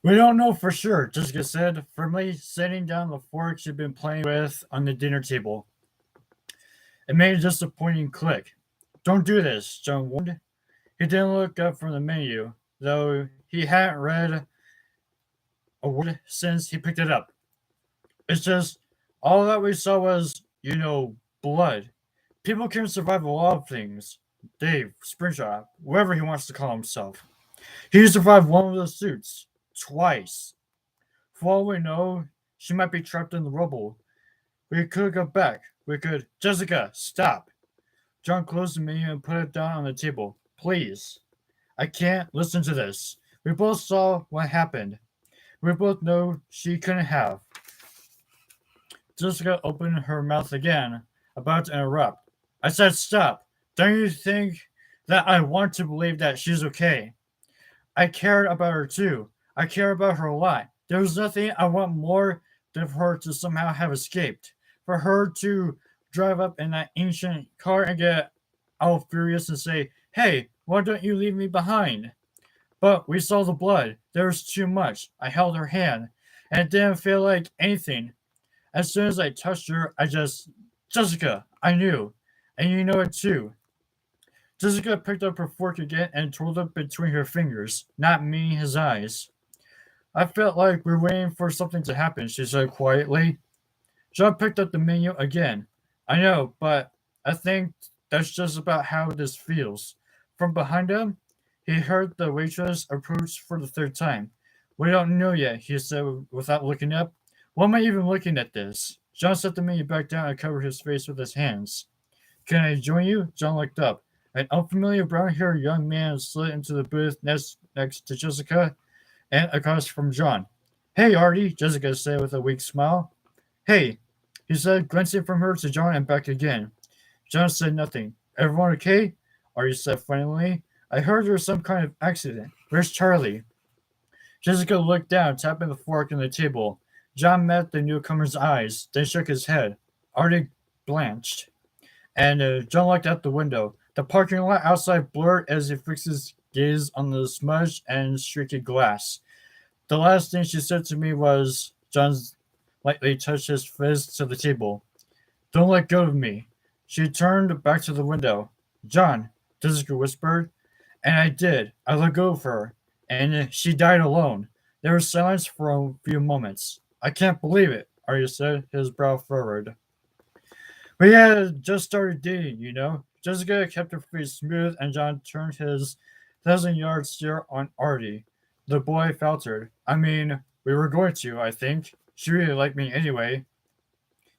We don't know for sure, Jessica said, firmly setting down the fork she'd been playing with on the dinner table. It made a disappointing click. Don't do this, John warned. He didn't look up from the menu, though he hadn't read a word since he picked it up. It's just, all that we saw was, blood. People can survive a lot of things. Dave, Springshot, whatever he wants to call himself. He survived one of those suits. Twice. For all we know, she might be trapped in the rubble. We could go back. We could. Jessica, stop. John closed the menu and put it down on the table. Please. I can't listen to this. We both saw what happened. We both know she couldn't have. Jessica opened her mouth again, about to interrupt. I said stop. Don't you think that I want to believe that she's okay? I cared about her too. I care about her a lot. There was nothing I want more than for her to somehow have escaped. For her to drive up in that ancient car and get all furious and say, hey, why don't you leave me behind? But we saw the blood. There was too much. I held her hand, and it didn't feel like anything. As soon as I touched her, I just, Jessica, I knew. And you know it too. Jessica picked up her fork again and twirled it between her fingers, not meeting his eyes. I felt like we were waiting for something to happen, she said quietly. John picked up the menu again. I know, but I think that's just about how this feels. From behind him, he heard the waitress approach for the third time. We don't know yet, he said without looking up. Why am I even looking at this? John set the menu back down and covered his face with his hands. Can I join you? John looked up. An unfamiliar brown-haired young man slid into the booth next to Jessica and across from John. Hey, Artie, Jessica said with a weak smile. Hey, he said, glancing from her to John and back again. John said nothing. Everyone okay? Artie said finally. I heard there was some kind of accident. Where's Charlie? Jessica looked down, tapping the fork on the table. John met the newcomer's eyes, then shook his head. Artie blanched, and John looked out the window. The parking lot outside blurred as he fixed his gaze on the smudged and streaked glass. The last thing she said to me was, John lightly touched his fist to the table. Don't let go of me. She turned back to the window. John, Jessica whispered. And I did. I let go of her. And she died alone. There was silence for a few moments. I can't believe it, Arya said, his brow furrowed. We had just started dating, you know. Jessica kept her face smooth, and John turned his 1,000-yard stare on Artie. The boy faltered. I mean, we were going to, I think. She really liked me anyway.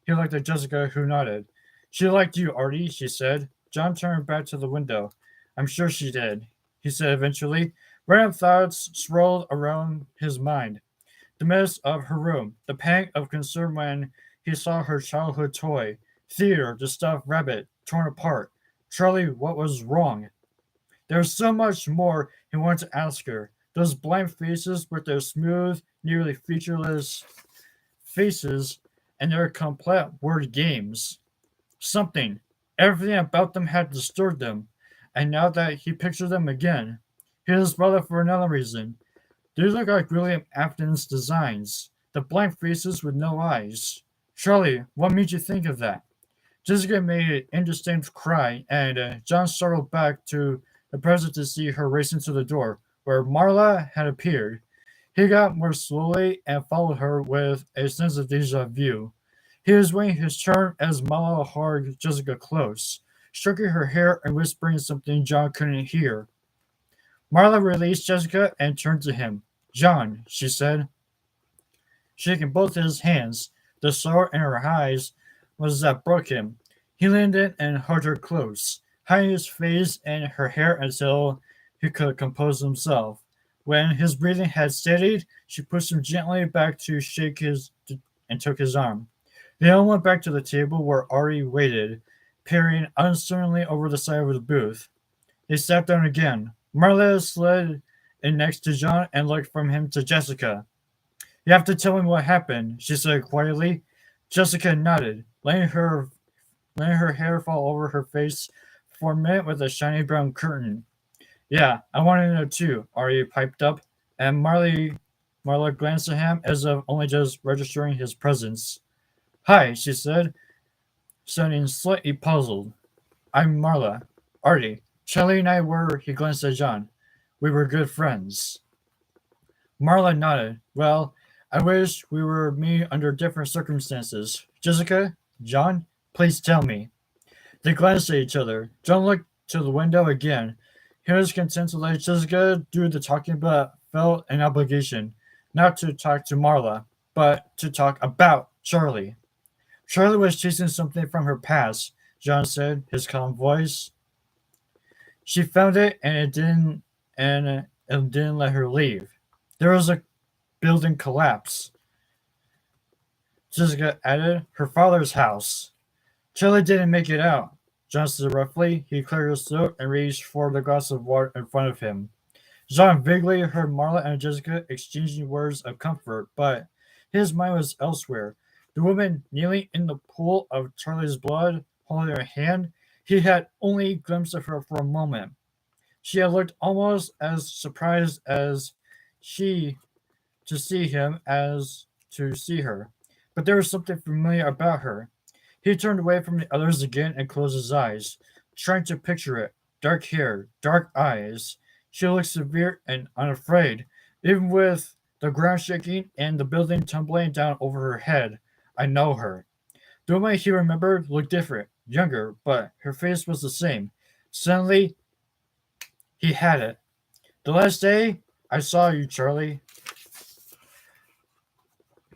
He looked at Jessica, who nodded. She liked you, Artie, she said. John turned back to the window. I'm sure she did, he said eventually. Random thoughts swirled around his mind. The mess of her room, the pang of concern when he saw her childhood toy, Theodore, the stuffed rabbit, torn apart. Charlie, what was wrong? There was so much more he wanted to ask her. Those blank faces with their smooth, nearly featureless faces and their complete word games. Something, everything about them had disturbed him, and now that he pictured them again, he was bothered for another reason. They look like William Afton's designs, the blank faces with no eyes. Charlie, what made you think of that? Jessica made an indistinct cry, and John startled back to the present to see her racing to the door, where Marla had appeared. He got more slowly and followed her with a sense of deja vu. He was waiting his turn as Marla hugged Jessica close, stroking her hair and whispering something John couldn't hear. Marla released Jessica and turned to him. John, she said, shaking both his hands. The sorrow in her eyes was that broke him. He leaned in and hugged her close, hiding his face in her hair until he could compose himself. When his breathing had steadied, she pushed him gently back to shake his and took his arm. They all went back to the table where Ari waited, peering uncertainly over the side of the booth. They sat down again. Marla slid in next to John and looked from him to Jessica. You have to tell me what happened, she said quietly. Jessica nodded, letting her hair fall over her face for a minute with a shiny brown curtain. Yeah, I want to know too, Arya piped up, and Marley Marla glanced at him as if only just registering his presence. Hi, she said, sounding slightly puzzled. I'm Marla. Artie. Charlie and I were, he glanced at John. We were good friends. Marla nodded. Well, I wish we were meeting under different circumstances. Jessica? John? Please tell me. They glanced at each other. John looked to the window again. He was content to let Jessica do the talking, but felt an obligation not to talk to Marla, but to talk about Charlie. Charlie was chasing something from her past, John said, his calm voice. She found it and it didn't let her leave. There was a building collapse. Jessica added, her father's house. Charlie didn't make it out. John said roughly. He cleared his throat and reached for the glass of water in front of him. John vaguely heard Marla and Jessica exchanging words of comfort, but his mind was elsewhere. The woman kneeling in the pool of Charlie's blood, holding her hand, he had only glimpsed of her for a moment. She had looked almost as surprised as she to see him as to see her. But there was something familiar about her. He turned away from the others again and closed his eyes, trying to picture it. Dark hair, dark eyes. She looked severe and unafraid, even with the ground shaking and the building tumbling down over her head. I know her. The woman he remembered looked different, younger, but her face was the same. Suddenly, he had it. The last day I saw you, Charlie,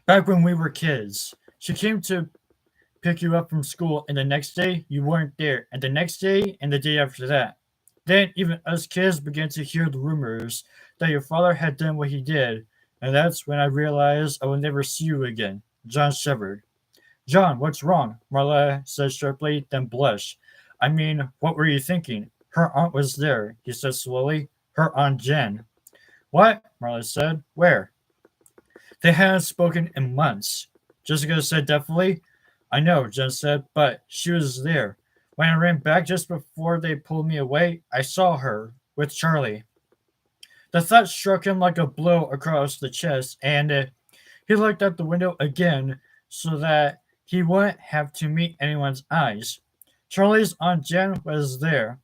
back when we were kids. She came to pick you up from school, and the next day you weren't there, and the next day, and the day after that. Then even us kids began to hear the rumors that your father had done what he did, and that's when I realized I would never see you again. John shivered. John, what's wrong? Marla said sharply, then blushed. I mean, what were you thinking? Her aunt was there, he said slowly. Her aunt Jen. What? Marla said. Where? They hadn't spoken in months. Jessica said definitely. I know, Jen said, but she was there. When I ran back just before they pulled me away, I saw her with Charlie. The thought struck him like a blow across the chest, and he looked out the window again so that he wouldn't have to meet anyone's eyes. Charlie's Aunt Jen was there.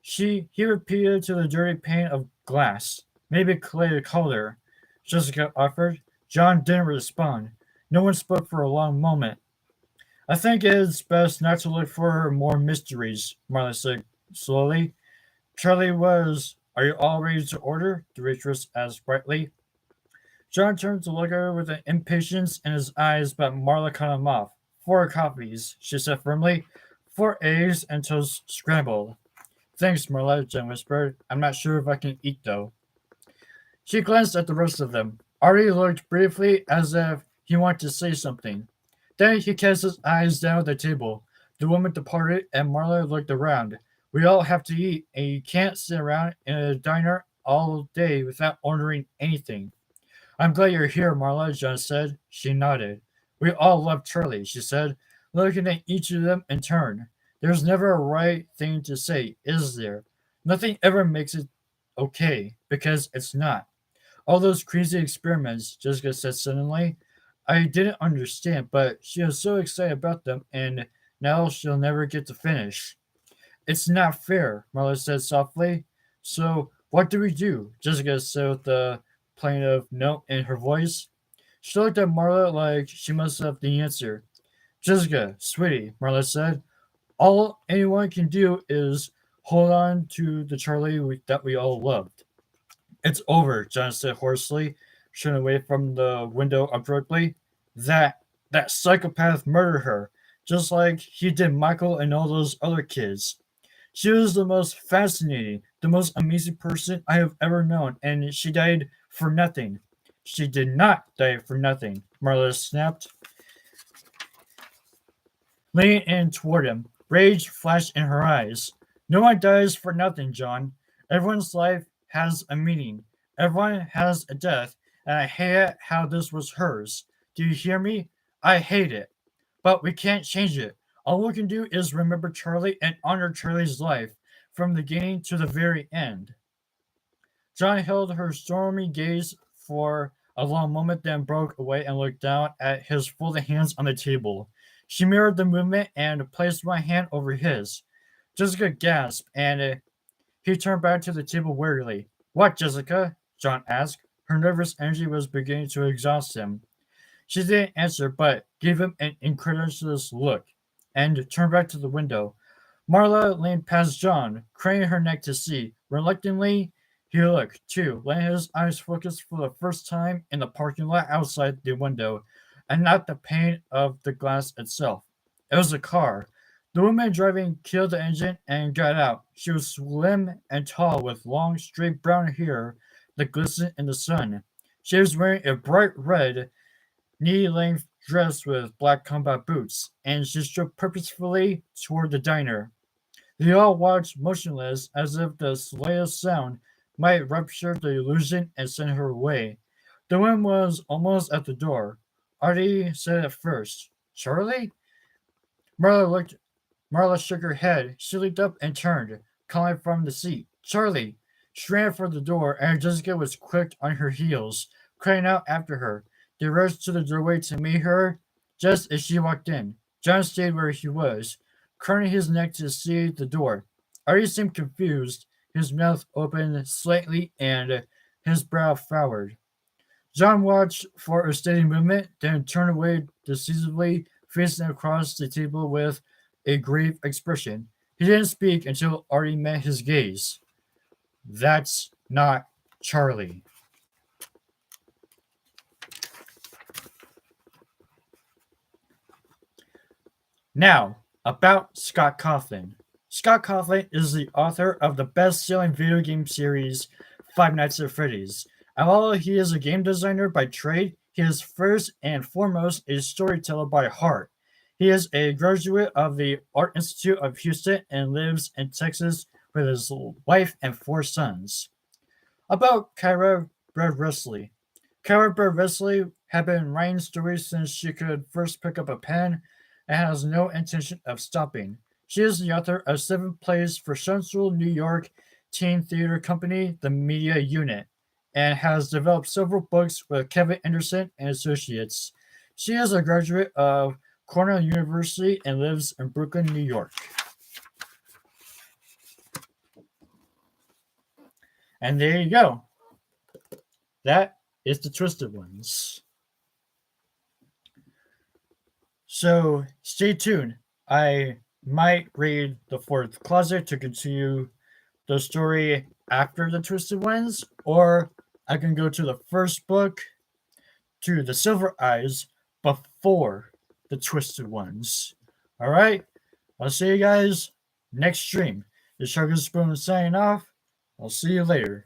He repeated to the dirty pane of glass. Maybe Clay called her. Jessica offered. John didn't respond. No one spoke for a long moment. I think it's best not to look for more mysteries, Marla said slowly. Charlie was. Are you all ready to order? The waitress asked brightly. John turned to look at her with an impatience in his eyes, but Marla cut him off. 4 coffees, she said firmly. 4 eggs and toast scrambled. Thanks, Marla, Jen whispered. I'm not sure if I can eat, though. She glanced at the rest of them. Artie looked briefly as if he wanted to say something. Then he cast his eyes down at the table. The woman departed, and Marla looked around. We all have to eat, and you can't sit around in a diner all day without ordering anything. I'm glad you're here, Marla, John said. She nodded. We all love Charlie, she said, looking at each of them in turn. There's never a right thing to say, is there? Nothing ever makes it okay, because it's not. All those crazy experiments, Jessica said suddenly, I didn't understand, but she was so excited about them, and now she'll never get to finish. It's not fair, Marla said softly. So, what do we do? Jessica said with a plaintive note in her voice. She looked at Marla like she must have the answer. Jessica, sweetie, Marla said, all anyone can do is hold on to the that we all loved. It's over, John said hoarsely, turning away from the window abruptly. That psychopath murdered her, just like he did Michael and all those other kids. She was the most fascinating, the most amazing person I have ever known, and she died for nothing. She did not die for nothing, Marla snapped, leaning in toward him. Rage flashed in her eyes. No one dies for nothing, John. Everyone's life has a meaning. Everyone has a death, and I hate how this was hers. Do you hear me? I hate it. But we can't change it. All we can do is remember Charlie and honor Charlie's life from the beginning to the very end. John held her stormy gaze for A long moment then broke away and looked down at his folded hands on the table. She mirrored the movement and placed my hand over his. Jessica gasped, and he turned back to the table wearily. What, Jessica? John asked. Her nervous energy was beginning to exhaust him. She didn't answer, but gave him an incredulous look and turned back to the window. Marla leaned past John, craning her neck to see. Reluctantly, he looked, too, letting his eyes focus for the first time in the parking lot outside the window, and not the pane of the glass itself. It was a car. The woman driving killed the engine and got out. She was slim and tall, with long, straight brown hair that glistened in the sun. She was wearing a bright red, knee-length dress with black combat boots, and she strode purposefully toward the diner. They all watched motionless, as if the slightest sound might rupture the illusion and send her away. The woman was almost at the door. Artie said it first. Charlie? Marla looked. Marla shook her head. She leaped up and turned, calling from the seat. Charlie! She ran for the door, and Jessica was quick on her heels, crying out after her. They rushed to the doorway to meet her just as she walked in. John stayed where he was, craning his neck to see the door. Artie seemed confused, his mouth opened slightly and his brow frowned. John watched for a steady movement, then turned away decisively, facing across the table with a grave expression. He didn't speak until Artie met his gaze. That's not Charlie. Now, about Scott Cawthon. Scott Cawthon is the author of the best-selling video game series Five Nights at Freddy's. And while he is a game designer by trade, he is first and foremost a storyteller by heart. He is a graduate of the Art Institute of Houston and lives in Texas with his wife and 4 sons. About Kyra Bresley. Kyra Bresley had been writing stories since she could first pick up a pen and has no intention of stopping. She is the author of 7 plays for Central New York teen theater company, the Media Unit, and has developed several books with Kevin Anderson and Associates. She is a graduate of Cornell University and lives in Brooklyn, New York. And there you go. That is the Twisted Ones. So stay tuned. I might read The Fourth Closet to continue the story after the Twisted Ones, or I can go to the first book, to the Silver Eyes, before the Twisted Ones. All right, I'll see you guys next stream. This Sugar Spoon signing off. I'll see you later.